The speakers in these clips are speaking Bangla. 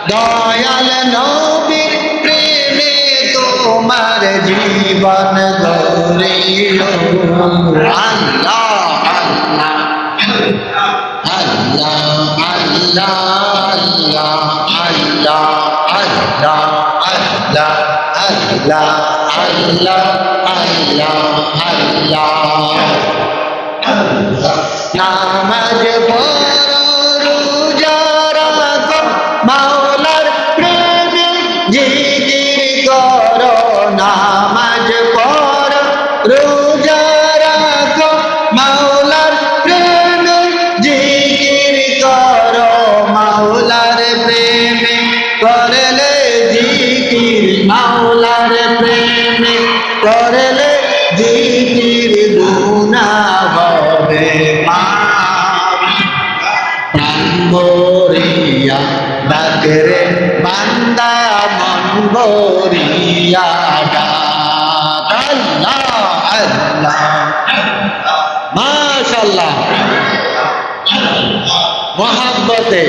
দয়াল নবীর প্রেমে তোমার জীবন গড়িও। আল্লাহ আল্লাহ আল্লাহ আল্লাহ আল্লাহ আল্লাহ আল্লাহ আল্লাহ আল্লাহ আল্লাহ আল্লাহ। নামাজ পড়ো রোজা রাখো মাওলার প্রেমে জিকির করো। নামাজ পড়ো রোজা রাখো মাওলার প্রেমে জিকির করো। মাওলার প্রেমে করলে জিকির, মাওলার প্রেমে করলে জিকির গুনাহ হবে মাফ। প্রাণ ভরিয়া ডাকরে বান্দা মন ভরিয়া ডাক। আল্লাহ আল্লাহ মাশাআল্লাহ। মোহাব্বতে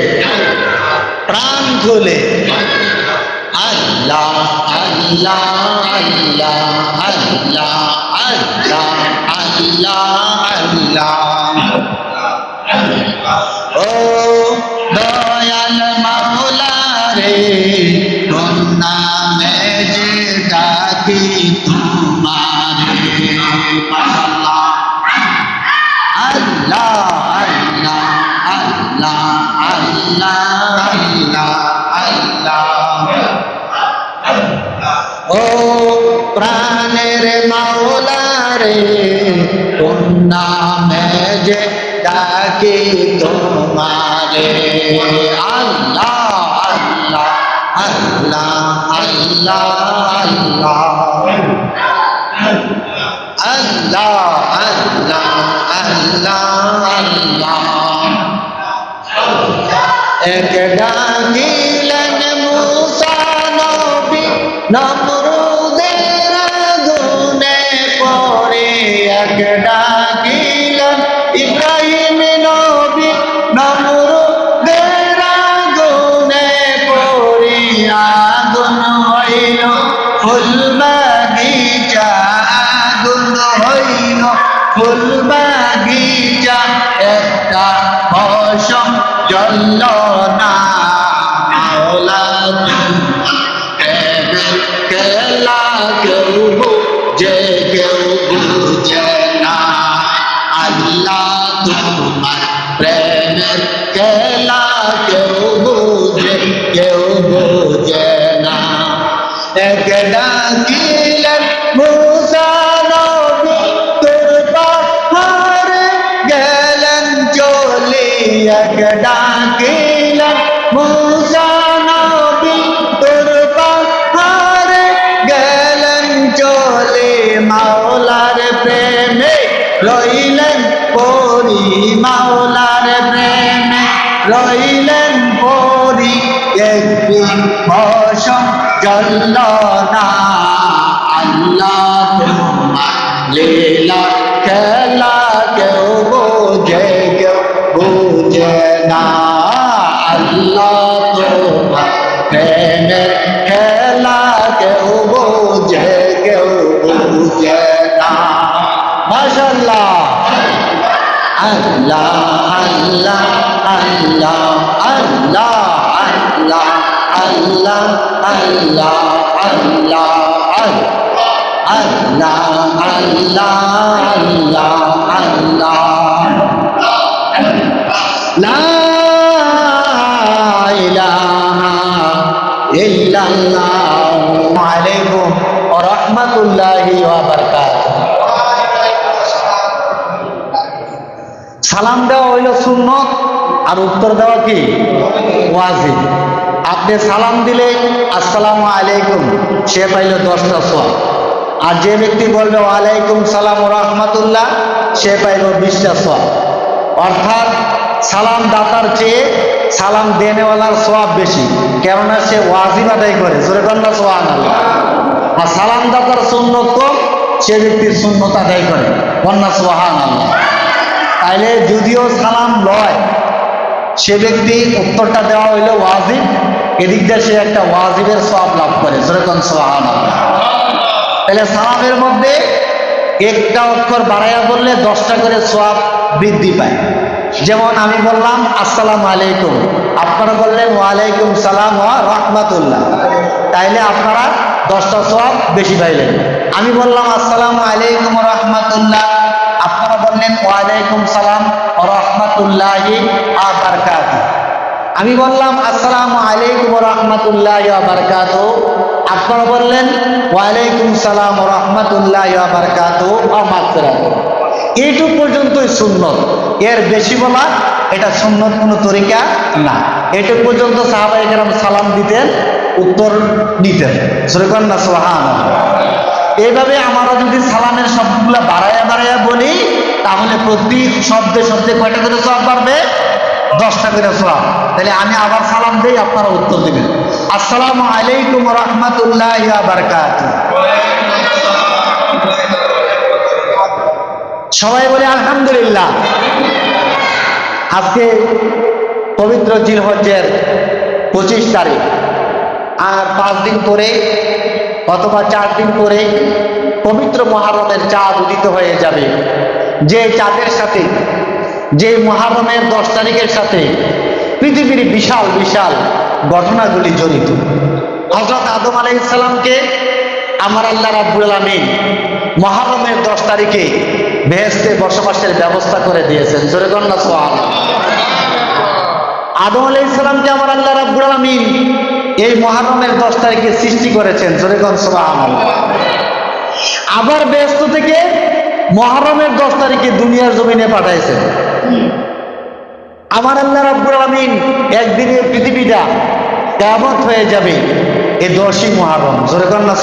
প্রাণ খুলে আল্লাহ আল্লাহ আল্লাহ আল্লাহ আল্লাহ আল্লাহ আল্লাহ। ও দয়াল মাওলা রে, কোন নামে যে ডাকি তোমারে। মাশাআল্লাহ আল্লাহ আল্লাহ আল্লাহ আল্লাহ আল্লাহ আল্লাহ। ও প্রাণের মাওলা রে, কোন নামে যে ডাকি তোমারে। আল্লাহ আল্লাহ আল্লাহ আল্লাহ আল্লাহ আল্লাহ আল্লাহ আল্লাহ। এক ডাকিলেন মুসা নবী নমরুদের আগুনে পড়ে। এক ডাকিলেন ইব্রাহিম নবী নমরুদের আগুনে পড়ে। আগুন হইল ফুল বাগিচা, আগুন হইল ফুল বাগিচা, একটা পশম জ্বলল না। মাওলা প্রেমের খেলা কেউ বুঝে কেউ বুঝে না। আল্লাহ তোমার প্রেমের খেলা কেউ বুঝে কেউ বুঝে না। এক ডাকিলেন মুসা নবী তোর পাহাড়ে গেলেন চলে। এক ডাকিলেন মুসা নবী তোর পাহাড়ে গেলেন চলে। মাওলার প্রেমে রইলেন পরি, মাওলার প্রেমে রইলেন পরি। একদিন পশম জ্বলল না। আল্লাহ তোমার লীলা খেলা কেউ বোঝে কেউ বুঝে না। আল্লাহ তোমার প্রেমের খেলা কেউ বোঝে কেউ বুঝে না। মাশাআল্লাহ আল্লাহ আল্লাহ আল্লাহ আল্লাহ আল্লাহ আল্লাহ আল্লাহ আল্লাহ আল্লাহ আল্লাহ আল্লাহ লা ইলাহা ইল্লাল্লাহু আলাইকুম ওয়া রাহমাতুল্লাহি ওয়া বারাকাতুহু। সালাম দেওয়া হইল সুন্নত আর উত্তর দেওয়া কি ওয়াজিব। আপনি সালাম দিলে আসসালামু আলাইকুম, সে পাইল 10টা সওয়াব। আর যে ব্যক্তি বলবে ওয়ালাইকুম সালাম ওয়া রাহমাতুল্লাহ, সে পাইল 20টা সওয়াব। অর্থাৎ সালাম দাতার চেয়ে সালাম দেনেওয়ালার সওয়াব বেশি, কেননা সে ওয়াজিব আদায় করে। জোরে বলেন না সুবহানাল্লাহ। আর সালাম দাতার সুন্নত কম, সে ব্যক্তির সুন্নত আদায় করে। বলেন না সুবহানাল্লাহ। তাইলে যদিও সালাম লয়, সে ব্যক্তি উত্তরটা দেওয়া হইলো ওয়াজিব, এদিক দিয়ে সে একটা ওয়াজিবের সওয়াব লাভ করে। যেরকম সুবহানাল্লাহ। তাহলে সালামের মধ্যে একটা অক্ষর বাড়াইয়া বললে 10টা করে সওয়াব বৃদ্ধি পায়। যেমন আমি বললাম আসসালামু আলাইকুম, আপনারা বললেন ওয়ালাইকুম সালাম ওয়া রাহমাতুল্লাহ, তাইলে আপনারা 10টা সওয়াব বেশি পাইলেন। আমি বললাম আসসালামু আলাইকুম ওয়া রাহমাতুল্লাহ, আপনারা বললেন ওয়ালাইকুম সালাম ওয়া রাহমাতুল্লাহি ওয়া বারাকাতুহু। আমি বললাম আসসালামু আলাইকুম ওয়া রাহমাতুল্লাহি ওয়া বারাকাতুহু, আপনারা বললেন ওয়ালাইকুম সালাম ওয়া রাহমাতুল্লাহি ওয়া বারাকাতুহু ওয়া মাগফিরাতুহু। এইটুকু পর্যন্তই সুন্নত, এর বেশি বলা এটা সুন্নত কোনো তরিকা না। এইটুকু পর্যন্ত সাহাবায়ে কেরাম সালাম দিতেন, উত্তর দিতেন। সুবহান না সুবহানাল্লাহ। এইভাবে আমরা যদি সালামের শব্দগুলো বাড়াইয়া বাড়াইয়া বলি, তাহলে প্রতি শব্দে শব্দে কয়টা করে সওয়াব বাড়বে? 10টা করে সওয়াব। তাহলে আমি আবার সালাম দেই, আপনারা উত্তর দিবেন। আসসালামু আলাইকুম ওয়া রাহমাতুল্লাহি ওয়া বারাকাতুহু। সবাই বলে আলহামদুলিল্লাহ। আজকে পবিত্র জিলহজ্জের 25 তারিখ, আর 5 দিন পরে অথবা 4 দিন পরে পবিত্র মুহররমের চাঁদ উদিত হয়ে যাবে। যে চাঁদের সাথে, যে মুহররমের 10 তারিখের সাথে পৃথিবীর বিশাল বিশাল ঘটনাগুলি জড়িত। হযরত আদম আলাইহিস সালামকে আমার আল্লাহ রাব্বুল আলামিন মুহররমের 10 তারিখে বেহেশতে বসবাসের ব্যবস্থা করে দিয়েছেন। জোরে বলুন না সুবহানাল্লাহ। আদম আলাইহিস সালামকে আমার আল্লাহ রাব্বুল আলামিন এই মুহররমের 10 তারিখে সৃষ্টি করেছেন। জোরে বলুন সুবহানাল্লাহ। আবার বেহেশত থেকে মুহররমের 10 তারিখে দুনিয়ার জমিনে পাঠাইছেন। আমার আল্লাহ রাব্বুল আলামিন একদিনে পৃথিবীটা কিয়ামত হয়ে যাবে এই 10ই মুহররম। জোরে বলুন না।